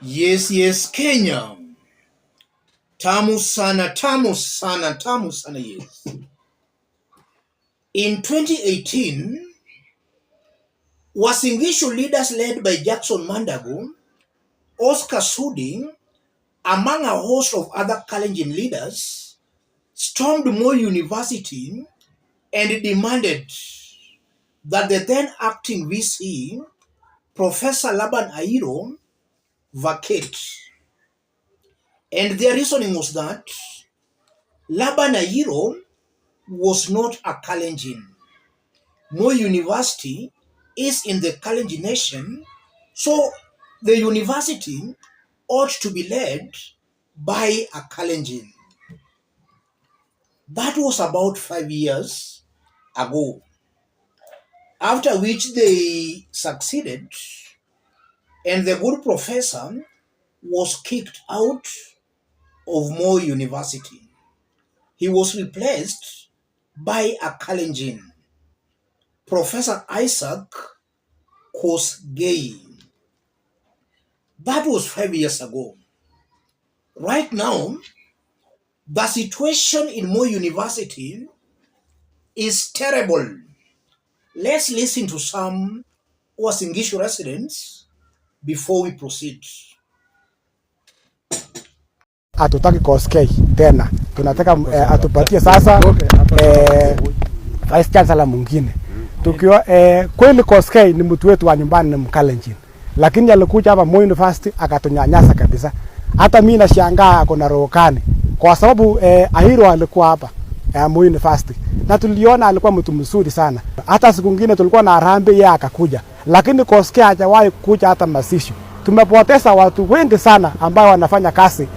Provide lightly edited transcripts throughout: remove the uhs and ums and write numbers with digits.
Yes, Kenya. Tamu sana, yes. In 2018, Uasin Gishu leaders led by Jackson Mandago, Oscar Sudi, among a host of other Kalenjin leaders, stormed Moi University and demanded that the then acting VC, Professor Laban Ayiro, vacate. And their reasoning was that Laban Ayiro was not a Kalenjin. Moi University is in the Kalenjin nation, so the university ought to be led by a Kalenjin. That was about 5 years ago, after which they succeeded and the good professor was kicked out of Moi University. He was replaced by a Kalenjin, Professor Isaac Kosgey. That was 5 years ago. Right now, the situation in Moi University is terrible. Let's listen to some Uasin Gishu residents before we proceed. Hatutaki Kosgey tena, tunataka atupatie sasa vice chancellor mwingine. Tukiwa kweli Kosgey ni mtu wetu wa nyumbani, ni Mkalenjin, lakini alikuja hapa Moi University akatunyanyasa kabisa. Hata mimi nashangaa kuna rokani kwa sababu Ayiro alikuwa hapa Moi University na tuliona alikuwa mtu mzuri sana. Hata siku nyingine tulikuwa na harambee yeye akakuja, lakini Kosgey hajawahi kuja hata masisho. Tumepoteza watu wengi sana ambao wanafanya kazi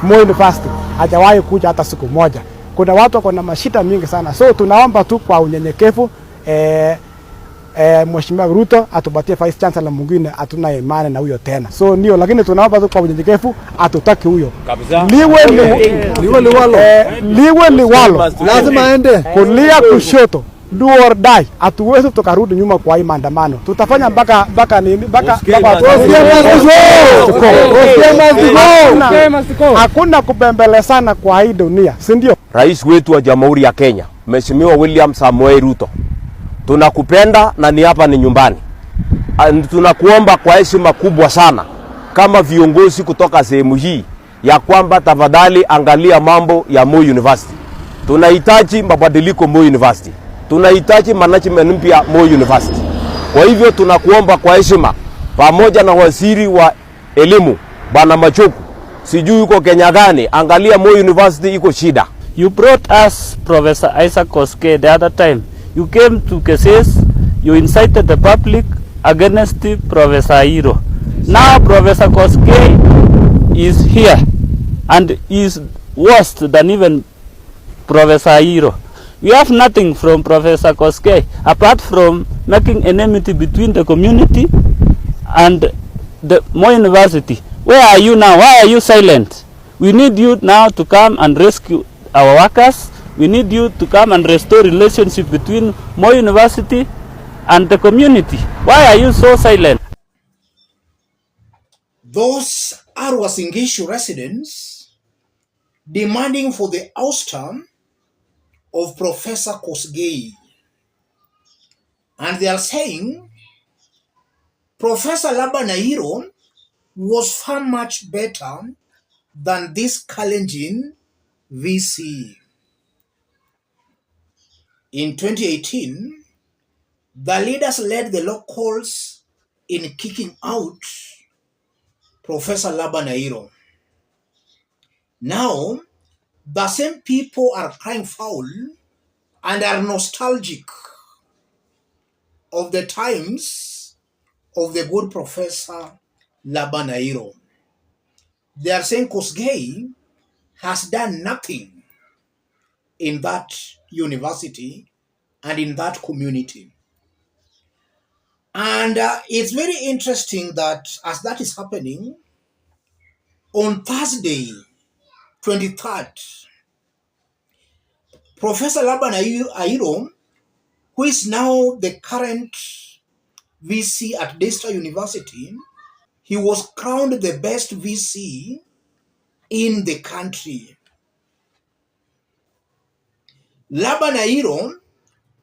Moi University, hajawahi kuja hata siku moja. Kuna watu wako na mashida mingi sana, so tunaomba tu kwa unyenyekevu Mheshimiwa Ruto atupatie vice chancellor mwingine. Hatuna imani na huyo tena, so ndio, lakini tunaomba tu kwa unyenyekevu, atutaki huyo kabisa. Liwe liwalo lazima aende kulia kushoto, do or die. Hatuwezi tukarudi nyuma kwa hii maandamano, tutafanya mpaka nini, mpaka hakuna kubembele sana kwa hii dunia, si ndio? Rais wetu wa Jamhuri ya Kenya, Mheshimiwa William Samoei Ruto, tunakupenda na ni hapa ni nyumbani. Tunakuomba kwa heshima kubwa sana kama viongozi kutoka sehemu hii ya kwamba tafadhali angalia mambo ya Moi University. Tunahitaji mabadiliko Moi University. Tunahitaji management mpya Moi University. Kwa hivyo tunakuomba kwa heshima, pamoja na waziri wa elimu Bwana Machoku, sijui yuko Kenya gani, angalia Moi University iko shida. You brought us Professor Isaac Kosgey the other time. You came to cases, you incited the public against Professor Ayiro. Now Professor Kosgey is here and is worse than even Professor Ayiro. We have nothing from Professor Kosgey apart from making enmity between the community and the Moi University. Where are you now? Why are you silent? We need you now to come and rescue our workers. We need you to come and restore relationship between Moi University and the community. Why are you so silent? Those are Uasin Gishu residents demanding for the ouster of Professor Kosgey. And they are saying Professor Laban Ayiro was far much better than this Kalenjin VC. In 2018, the leaders led the locals in kicking out Professor Laban Ayiro. Now, the same people are crying foul and are nostalgic of the times of the good Professor Laban Ayiro. They are saying Kosgey has done nothing in that university and in that community. And it's very interesting that as that is happening, on Thursday, 23rd, Professor Laban Ayiro, who is now the current VC at Daystar University, he was crowned the best VC in the country. Laban Ayiro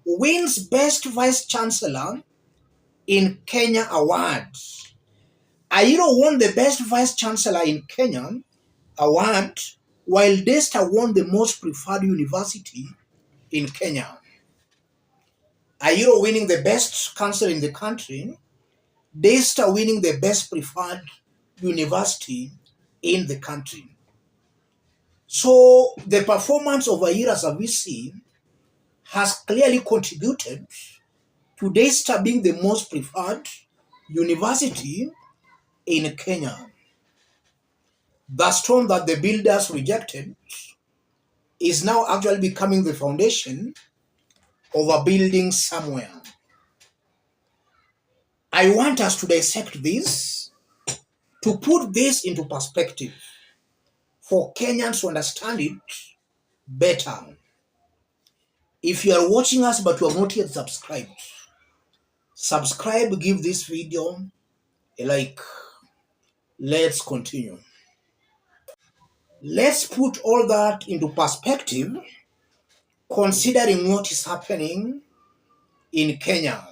wins Best Vice Chancellor in Kenya award. Ayiro won the Best Vice Chancellor in Kenya award, while Desta won the Most Preferred University in Kenya. Ayiro winning the Best Council in the country, Desta winning the Best Preferred University in the country. So the performance of Ayiro as a VC has clearly contributed to Desta being the most preferred university in Kenya. The stone that the builders rejected is now actually becoming the foundation of a building somewhere. I want us to dissect this, to put this into perspective for Kenyans to understand it better. If you are watching us but you have not yet subscribed, subscribe, give this video a like. Let's continue. Let's put all that into perspective, considering what is happening in Kenya.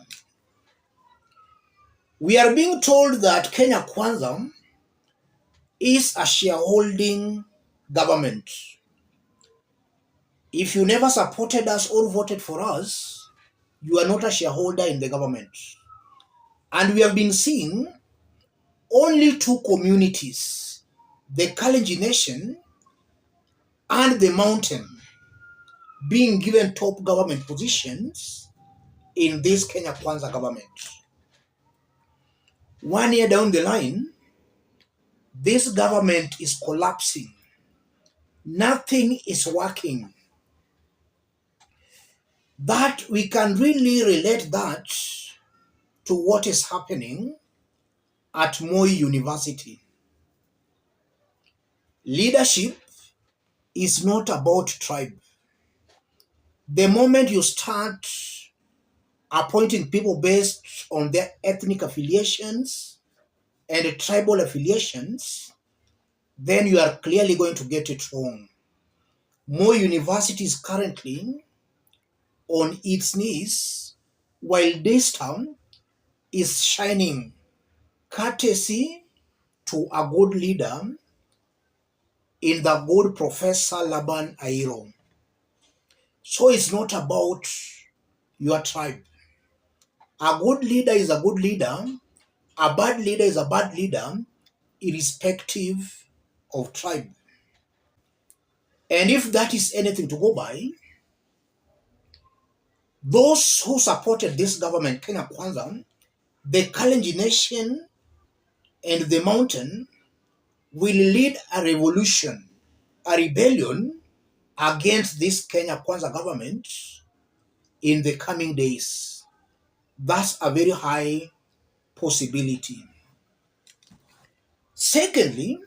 We are being told that Kenya Kwanza is a shareholding government. If you never supported us or voted for us, you are not a shareholder in the government. And we have been seeing only two communities, the Kalenjin nation and the mountain, being given top government positions in this Kenya Kwanza government. 1 year down the line, this government is collapsing. Nothing is working. That we can really relate that to what is happening at Moi University. Leadership is not about tribe. The moment you start appointing people based on their ethnic affiliations and tribal affiliations, then you are clearly going to get it wrong. Moi University is currently on its knees, while this town is shining, courtesy to a good leader in the good Professor Laban Ayiro. So it's not about your tribe. A good leader is a good leader. A bad leader is a bad leader, irrespective of tribe. And if that is anything to go by, those who supported this government, Kenya Kwanza, the Kalenjin nation and the mountain, will lead a revolution, a rebellion against this Kenya Kwanza government in the coming days. That's a very high possibility. Secondly,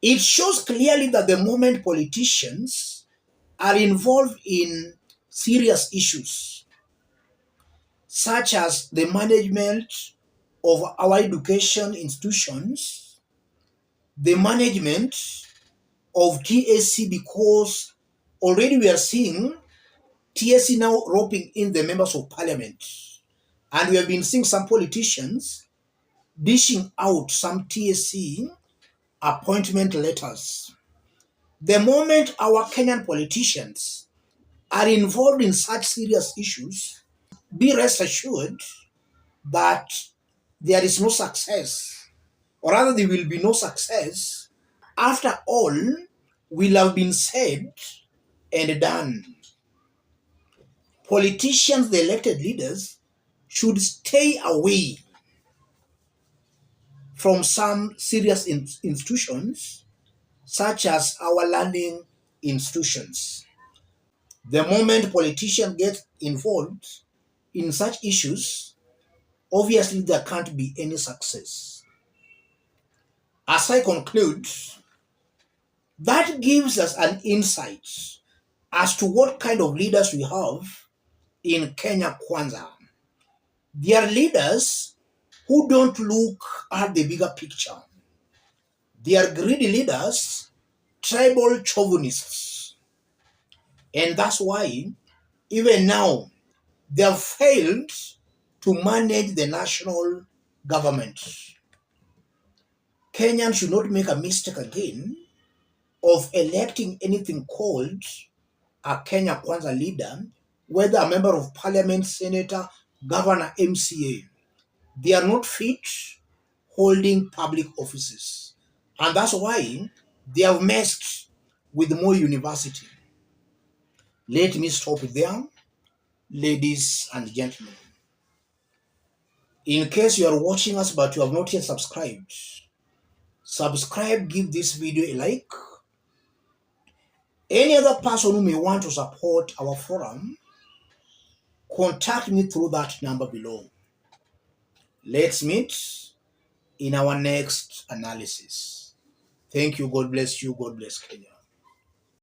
it shows clearly that the moment politicians are involved in serious issues, such as the management of our education institutions, the management of TSC, because already we are seeing TSC now roping in the members of parliament. And we have been seeing some politicians dishing out some TSC appointment letters. The moment our Kenyan politicians are involved in such serious issues, be rest assured that there is no success, or rather there will be no success after all will have been said and done. Politicians, the elected leaders, should stay away from some serious institutions such as our learning institutions. The moment politicians get involved in such issues, obviously there can't be any success. As I conclude, that gives us an insight as to what kind of leaders we have in Kenya Kwanza. They are leaders who don't look at the bigger picture. They are greedy leaders, tribal chauvinists. And that's why, even now, they have failed to manage the national government. Kenyans should not make a mistake again of electing anything called a Kenya Kwanza leader, whether a member of parliament, senator, governor, MCA. They are not fit holding public offices. And that's why they have messed with more university. Let me stop there, ladies and gentlemen. In case you are watching us but you have not yet subscribed, subscribe, give this video a like. Any other person who may want to support our forum, contact me through that number below. Let's meet in our next analysis. Thank you. God bless you. God bless Kenya.